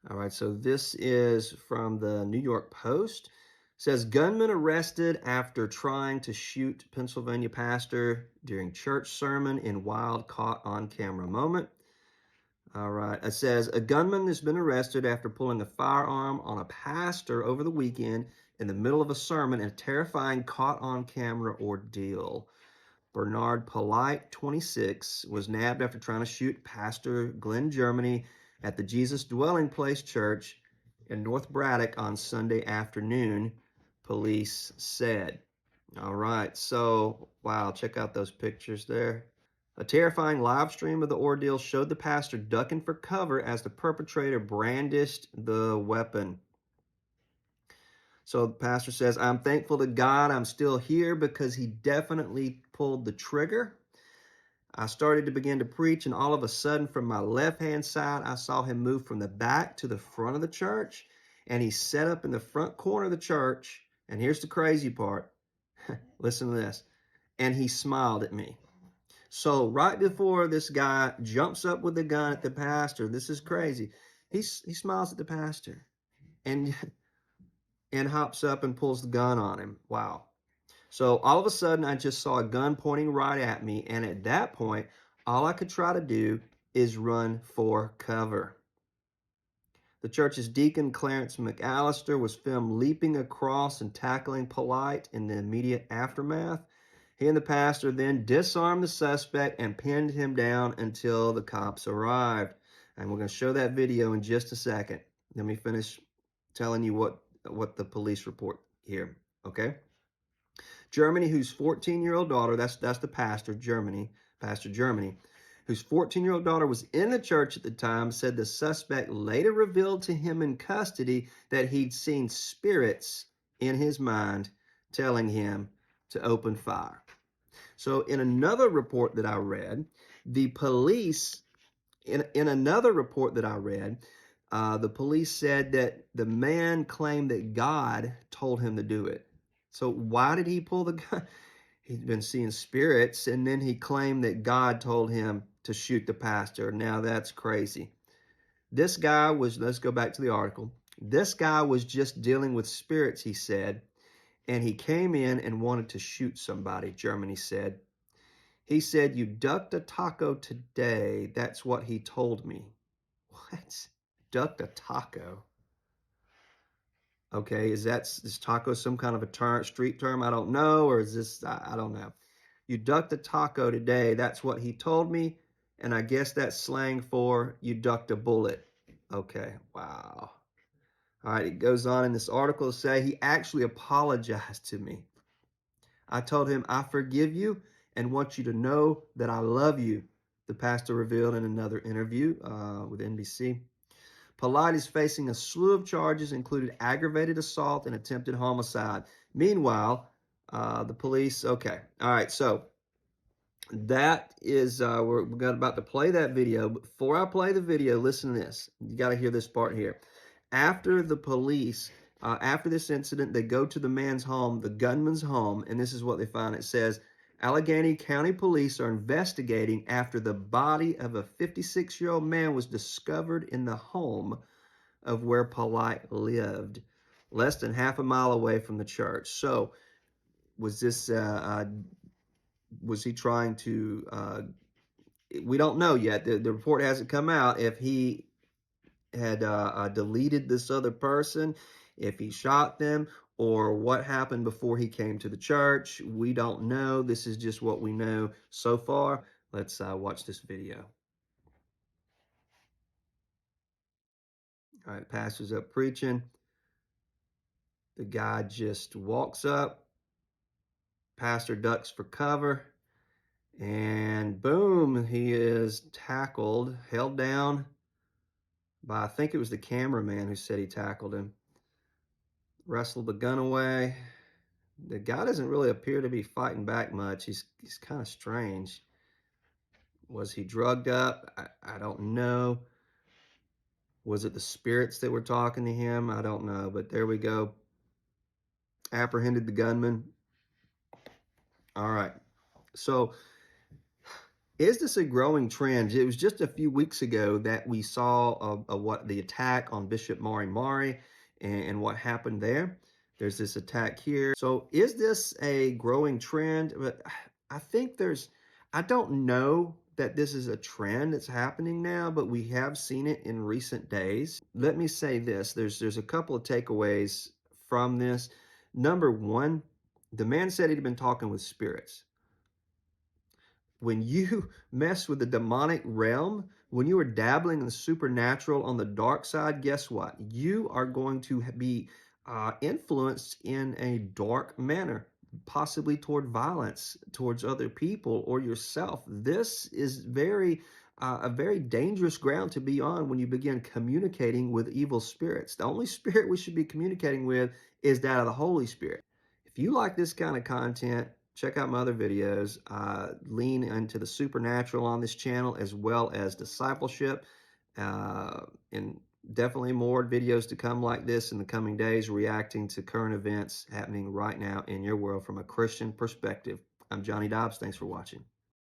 All right, so this is from the New York Post. It says gunman arrested after trying to shoot Pennsylvania pastor during church sermon in wild caught on camera moment. All right, it says a gunman has been arrested after pulling a firearm on a pastor over the weekend in the middle of a sermon in a terrifying caught on camera ordeal. Bernard Polite, 26, was nabbed after trying to shoot Pastor Glenn Germany at the Jesus Dwelling Place Church in North Braddock on Sunday afternoon, police said. All right, so, wow, check out those pictures there. A terrifying live stream of the ordeal showed the pastor ducking for cover as the perpetrator brandished the weapon. So the pastor says, I'm thankful to God I'm still here because he definitely pulled the trigger. I started to begin to preach, and all of a sudden, from my left-hand side, I saw him move from the back to the front of the church, and he set up in the front corner of the church. And here's the crazy part. Listen to this. And he smiled at me. So right before this guy jumps up with the gun at the pastor, this is crazy. He smiles at the pastor and hops up and pulls the gun on him. Wow. So all of a sudden, I just saw a gun pointing right at me. And at that point, all I could try to do is run for cover. The church's deacon, Clarence McAllister, was filmed leaping across and tackling Polite in the immediate aftermath. He and the pastor then disarmed the suspect and pinned him down until the cops arrived. And we're going to show that video in just a second. Let me finish telling you what the police report here, okay? Germany, whose 14-year-old daughter, that's the pastor, Pastor Germany, whose 14-year-old daughter was in the church at the time, said the suspect later revealed to him in custody that he'd seen spirits in his mind telling him to open fire. So in another report that I read, the police, in another report that I read, the police said that the man claimed that God told him to do it. So why did he pull the gun? He'd been seeing spirits, and then he claimed that God told him to shoot the pastor. Now that's crazy. This guy was, let's go back to the article. This guy was just dealing with spirits, he said, and he came in and wanted to shoot somebody, Germany said. He said, you ducked a taco today. That's what he told me. What? Ducked a taco? Okay, is taco some kind of a street term? I don't know. Or is this, I don't know. You ducked a taco today. That's what he told me. And I guess that's slang for you ducked a bullet. Okay, wow. All right, it goes on in this article to say he actually apologized to me. I told him, I forgive you and want you to know that I love you, the pastor revealed in another interview with NBC. Polite is facing a slew of charges, including aggravated assault and attempted homicide. Meanwhile, the police, okay. All right, so that is, we're about to play that video. But before I play the video, listen to this. You got to hear this part here. After the police, after this incident, they go to the man's home, the gunman's home, and this is what they find. It says, Allegheny County Police are investigating after the body of a 56-year-old man was discovered in the home of where Polite lived, less than half a mile away from the church. So, was this, was he trying to, we don't know yet. The report hasn't come out if he had deleted this other person, if he shot them, or what happened before he came to the church. We don't know. This is just what we know so far. Let's watch this video. All right, pastor's up preaching. The guy just walks up. Pastor ducks for cover. And boom, he is tackled, held down by, I think it was the cameraman who said he tackled him. Wrestled the gun away. The guy doesn't really appear to be fighting back much. He's kind of strange. Was he drugged up? I don't know. Was it the spirits that were talking to him? I don't know. But there we go. Apprehended the gunman. All right. So Is this a growing trend? It was just a few weeks ago that we saw what the attack on Bishop Mari Mari and what happened there. There's this attack here. So is this a growing trend? But I think I don't know that this is a trend that's happening now, but we have seen it in recent days. Let me say this. There's a couple of takeaways from this. Number one, the man said he'd been talking with spirits. When you mess with the demonic realm, when you are dabbling in the supernatural on the dark side, guess what? You are going to be influenced in a dark manner, possibly toward violence towards other people or yourself. This is a very dangerous ground to be on when you begin communicating with evil spirits. The only spirit we should be communicating with is that of the Holy Spirit. If you like this kind of content, check out my other videos. Lean into the supernatural on this channel as well as discipleship. And definitely more videos to come like this in the coming days, reacting to current events happening right now in your world from a Christian perspective. I'm Johnny Dobbs. Thanks for watching.